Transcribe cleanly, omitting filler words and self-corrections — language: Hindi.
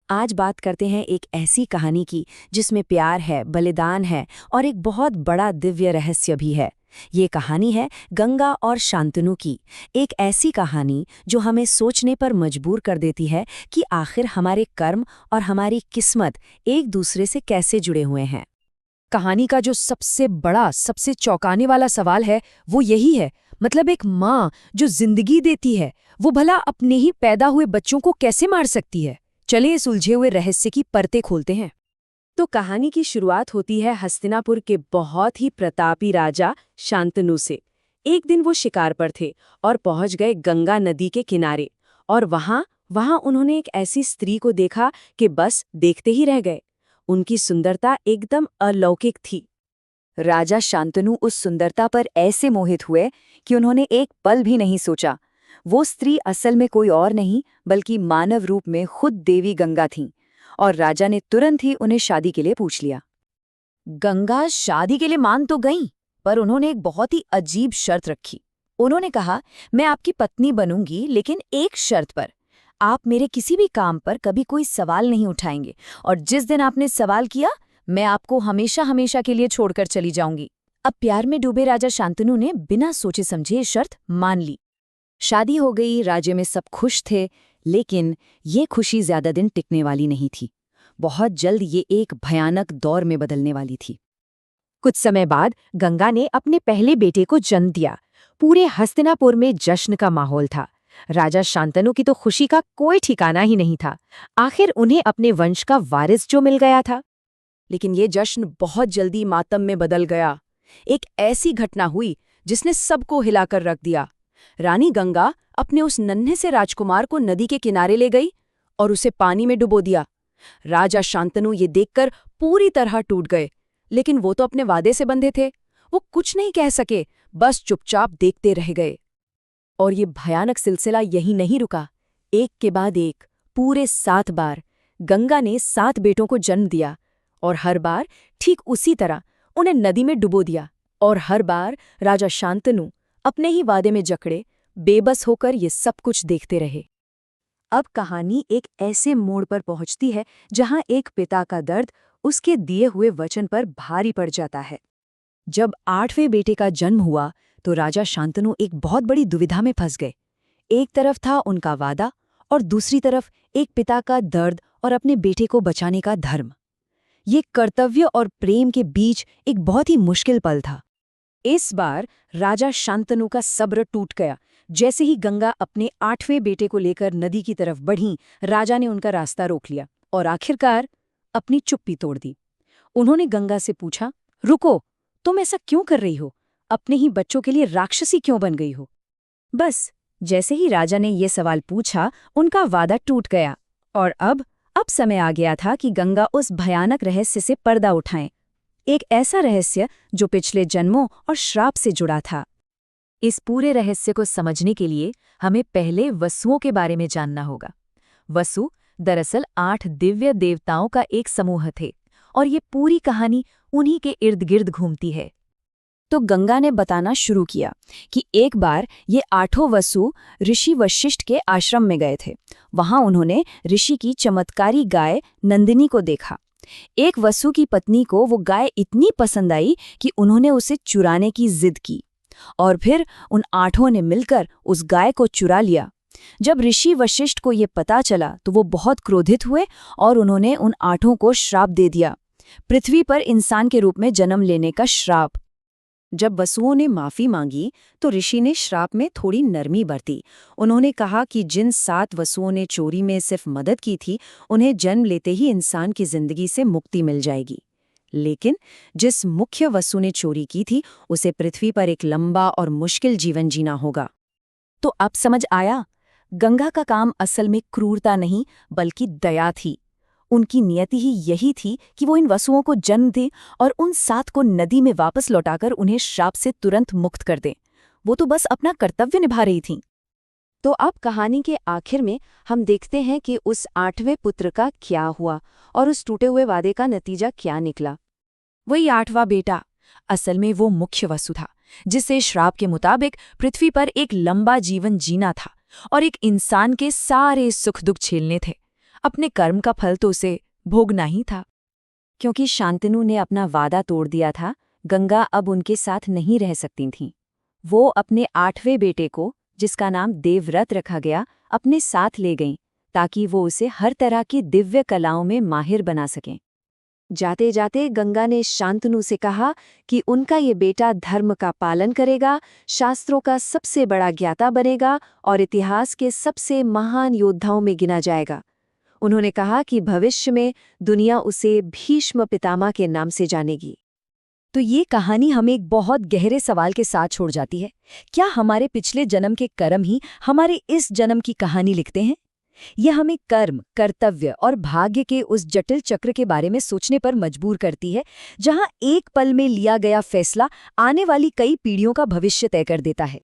आज बात करते हैं एक ऐसी कहानी की जिसमें प्यार है, बलिदान है और एक बहुत बड़ा दिव्य रहस्य भी है। ये कहानी है गंगा और शांतनु की। एक ऐसी कहानी जो हमें सोचने पर मजबूर कर देती है कि आखिर हमारे कर्म और हमारी किस्मत एक दूसरे से कैसे जुड़े हुए हैं। कहानी का जो सबसे बड़ा, सबसे चौंकाने वाला सवाल है वो यही है, मतलब एक माँ जो जिंदगी देती है वो भला अपने ही पैदा हुए बच्चों को कैसे मार सकती है। चलिए इस उलझे हुए रहस्य की परतें खोलते हैं। तो कहानी की शुरुआत होती है हस्तिनापुर के बहुत ही प्रतापी राजा शांतनु से। एक दिन वो शिकार पर थे और पहुंच गए गंगा नदी के किनारे। और वहां उन्होंने एक ऐसी स्त्री को देखा कि बस देखते ही रह गए। उनकी सुंदरता एकदम अलौकिक थी। राजा शांतनु उस सुंदरता पर ऐसे मोहित हुए कि उन्होंने एक पल भी नहीं सोचा। वो स्त्री असल में कोई और नहीं बल्कि मानव रूप में खुद देवी गंगा थीं, और राजा ने तुरंत ही उन्हें शादी के लिए पूछ लिया। गंगा शादी के लिए मान तो गईं, पर उन्होंने एक बहुत ही अजीब शर्त रखी। उन्होंने कहा, मैं आपकी पत्नी बनूंगी, लेकिन एक शर्त पर। आप मेरे किसी भी काम पर कभी कोई सवाल नहीं उठाएंगे, और जिस दिन आपने सवाल किया मैं आपको हमेशा हमेशा के लिए छोड़कर चली जाऊंगी। अब प्यार में डूबे राजा शांतनु ने बिना सोचे समझे ये शर्त मान ली। शादी हो गई, राज्य में सब खुश थे, लेकिन ये खुशी ज्यादा दिन टिकने वाली नहीं थी। बहुत जल्द ये एक भयानक दौर में बदलने वाली थी। कुछ समय बाद गंगा ने अपने पहले बेटे को जन्म दिया। पूरे हस्तिनापुर में जश्न का माहौल था। राजा शांतनु की तो खुशी का कोई ठिकाना ही नहीं था। आखिर उन्हें अपने वंश का वारिस जो मिल गया था। लेकिन ये जश्न बहुत जल्दी मातम में बदल गया। एक ऐसी घटना हुई जिसने सबको हिलाकर रख दिया। रानी गंगा अपने उस नन्हे से राजकुमार को नदी के किनारे ले गई और उसे पानी में डुबो दिया। राजा शांतनु ये देखकर पूरी तरह टूट गए, लेकिन वो तो अपने वादे से बंधे थे। वो कुछ नहीं कह सके, बस चुपचाप देखते रह गए। और ये भयानक सिलसिला यही नहीं रुका। एक के बाद एक, पूरे 7 बार गंगा ने 7 बेटों को जन्म दिया, और हर बार ठीक उसी तरह उन्हें नदी में डुबो दिया। और हर बार राजा शांतनु अपने ही वादे में जकड़े बेबस होकर ये सब कुछ देखते रहे। अब कहानी एक ऐसे मोड़ पर पहुंचती है जहां एक पिता का दर्द उसके दिए हुए वचन पर भारी पड़ जाता है। जब 8वें बेटे का जन्म हुआ तो राजा शांतनु एक बहुत बड़ी दुविधा में फंस गए। एक तरफ था उनका वादा और दूसरी तरफ एक पिता का दर्द और अपने बेटे को बचाने का धर्म। ये कर्तव्य और प्रेम के बीच एक बहुत ही मुश्किल पल था। इस बार राजा शांतनु का सब्र टूट गया। जैसे ही गंगा अपने 8वें बेटे को लेकर नदी की तरफ बढ़ी, राजा ने उनका रास्ता रोक लिया और आखिरकार अपनी चुप्पी तोड़ दी। उन्होंने गंगा से पूछा, रुको, तुम ऐसा क्यों कर रही हो? अपने ही बच्चों के लिए राक्षसी क्यों बन गई हो? बस जैसे ही राजा ने ये सवाल पूछा, उनका वादा टूट गया। और अब समय आ गया था कि गंगा उस भयानक रहस्य से पर्दा उठाएं। एक ऐसा रहस्य जो पिछले जन्मों और श्राप से जुड़ा था। इस पूरे रहस्य को समझने के लिए हमें पहले वसुओं के बारे में जानना होगा। वसु दरअसल 8 दिव्य देवताओं का एक समूह थे, और ये पूरी कहानी उन्हीं के इर्द गिर्द घूमती है। तो गंगा ने बताना शुरू किया कि एक बार ये 8 वसु ऋषि वशिष्ठ के आश्रम में गए थे। वहां उन्होंने ऋषि की चमत्कारी गाय नंदिनी को देखा। एक वसु की पत्नी को वो गाय इतनी पसंद आई कि उन्होंने उसे चुराने की जिद की, और फिर उन 8 ने मिलकर उस गाय को चुरा लिया। जब ऋषि वशिष्ठ को ये पता चला तो वो बहुत क्रोधित हुए और उन्होंने उन 8 को श्राप दे दिया, पृथ्वी पर इंसान के रूप में जन्म लेने का श्राप। जब वसुओं ने माफी मांगी तो ऋषि ने श्राप में थोड़ी नरमी बरती। उन्होंने कहा कि जिन 7 वसुओं ने चोरी में सिर्फ मदद की थी, उन्हें जन्म लेते ही इंसान की जिंदगी से मुक्ति मिल जाएगी। लेकिन जिस मुख्य वसु ने चोरी की थी, उसे पृथ्वी पर एक लंबा और मुश्किल जीवन जीना होगा। तो अब समझ आया, गंगा का काम असल में क्रूरता नहीं बल्कि दया थी। उनकी नियति ही यही थी कि वो इन वसुओं को जन्म दें और उन 7 को नदी में वापस लौटाकर उन्हें श्राप से तुरंत मुक्त कर दें। वो तो बस अपना कर्तव्य निभा रही थीं। तो अब कहानी के आखिर में हम देखते हैं कि उस 8वें पुत्र का क्या हुआ और उस टूटे हुए वादे का नतीजा क्या निकला। वही 8वां बेटा असल में वो मुख्य वसु था, जिसे श्राप के मुताबिक पृथ्वी पर एक लंबा जीवन जीना था और एक इंसान के सारे सुख दुख झेलने थे। अपने कर्म का फल तो उसे भोगना ही था। क्योंकि शांतनु ने अपना वादा तोड़ दिया था, गंगा अब उनके साथ नहीं रह सकती थीं। वो अपने 8वें बेटे को, जिसका नाम देवव्रत रखा गया, अपने साथ ले गईं ताकि वो उसे हर तरह की दिव्य कलाओं में माहिर बना सकें। जाते जाते गंगा ने शांतनु से कहा कि उनका ये बेटा धर्म का पालन करेगा, शास्त्रों का सबसे बड़ा ज्ञाता बनेगा और इतिहास के सबसे महान योद्धाओं में गिना जाएगा। उन्होंने कहा कि भविष्य में दुनिया उसे भीष्म पितामह के नाम से जानेगी। तो ये कहानी हमें एक बहुत गहरे सवाल के साथ छोड़ जाती है। क्या हमारे पिछले जन्म के कर्म ही हमारे इस जन्म की कहानी लिखते हैं? यह हमें कर्म, कर्तव्य और भाग्य के उस जटिल चक्र के बारे में सोचने पर मजबूर करती है, जहां एक पल में लिया गया फैसला आने वाली कई पीढ़ियों का भविष्य तय कर देता है।